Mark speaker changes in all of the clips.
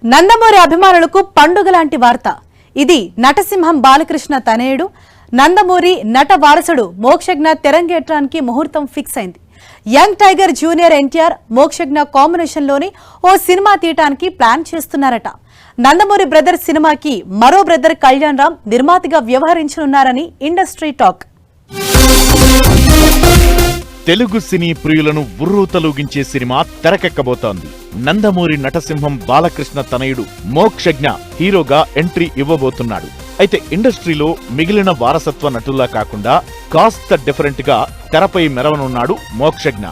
Speaker 1: నందమూరి అభిమానులకు పండుగ లాంటి వార్త. ఇది నటసింహం బాలకృష్ణ తనయుడు నందమూరి నట వారసుడు మోక్షజ్ఞ తెరంగేట్రానికి ముహూర్తం ఫిక్స్ అయింది. Young tiger junior NTR Mokshagna combination లోని ఓ సినిమా తీయటానికి ప్లాన్ చేస్తున్నారట. నందమూరి బ్రదర్ సినిమాకి మరో బ్రదర్ కళ్యాణ్ రామ్ నిర్మాతగా వ్యవహరించనున్నారని ఇండస్ట్రీ టాక్.
Speaker 2: తెలుగు సినీ ప్రియులను ఉర్రూతలూగించే సినిమా తెరకెక్కబోతోంది. నందమూరి నటసింహం బాలకృష్ణ తనయుడు మోక్షజ్ఞ హీరోగా ఎంట్రీ ఇవ్వబోతున్నాడు. అయితే ఇండస్ట్రీలో మిగిలిన వారసత్వ నటుల్లా కాకుండా కాస్త డిఫరెంట్ గా తెరపై మెరవనున్నాడు మోక్షజ్ఞ.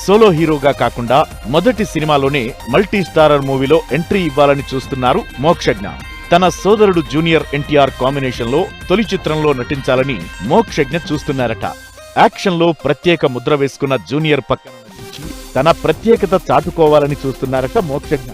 Speaker 2: సోలో హీరోగా కాకుండా మొదటి సినిమాలోనే మల్టీ స్టారర్ మూవీలో ఎంట్రీ ఇవ్వాలని చూస్తున్నారు మోక్షజ్ఞ. తన సోదరుడు జూనియర్ ఎన్టీఆర్ కాంబినేషన్ లో తొలి చిత్రంలో నటించాలని మోక్షజ్ఞ చూస్తున్నారట. యాక్షన్ లో ప్రత్యేక ముద్ర వేసుకున్న జూనియర్ పక్కన నటించి తన ప్రత్యేకత చాటుకోవాలని చూస్తున్నారట మోక్షజ్ఞ.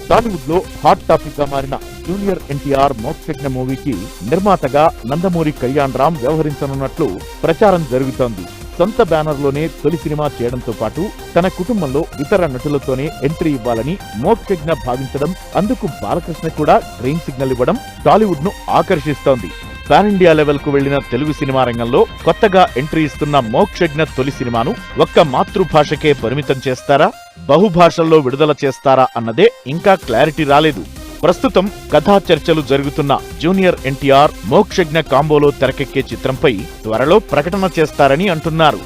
Speaker 2: టాలీవుడ్ లో హాట్ టాపిక్ గా మారిన జూనియర్ ఎన్టీఆర్ మోక్షజ్ఞ మూవీకి నిర్మాతగా నందమూరి కళ్యాణ్ రామ్ వ్యవహరించనున్నట్లు ప్రచారం జరుగుతోంది. సొంత బ్యానర్ లోనే తొలి సినిమా చేయడంతో పాటు తన కుటుంబంలో ఇతర నటులతోనే ఎంట్రీ ఇవ్వాలని మోక్షజ్ఞ భావించడం, అందుకు బాలకృష్ణ కూడా గ్రీన్ సిగ్నల్ ఇవ్వడం టాలీవుడ్ ను ఆకర్షిస్తోంది. పాన్ ఇండియా లెవెల్ కు వెళ్లిన తెలుగు సినిమా రంగంలో కొత్తగా ఎంట్రీ ఇస్తున్న మోక్షజ్ఞ తొలి సినిమాను ఒక్క మాతృభాషకే పరిమితం చేస్తారా, బహుభాషల్లో విడుదల చేస్తారా అన్నదే ఇంకా క్లారిటీ రాలేదు. ప్రస్తుతం కథా చర్చలు జరుగుతున్న జూనియర్ ఎన్టీఆర్ మోక్షజ్ఞ కాంబోలో తెరకెక్కే చిత్రంపై త్వరలో ప్రకటన చేస్తారని అంటున్నారు.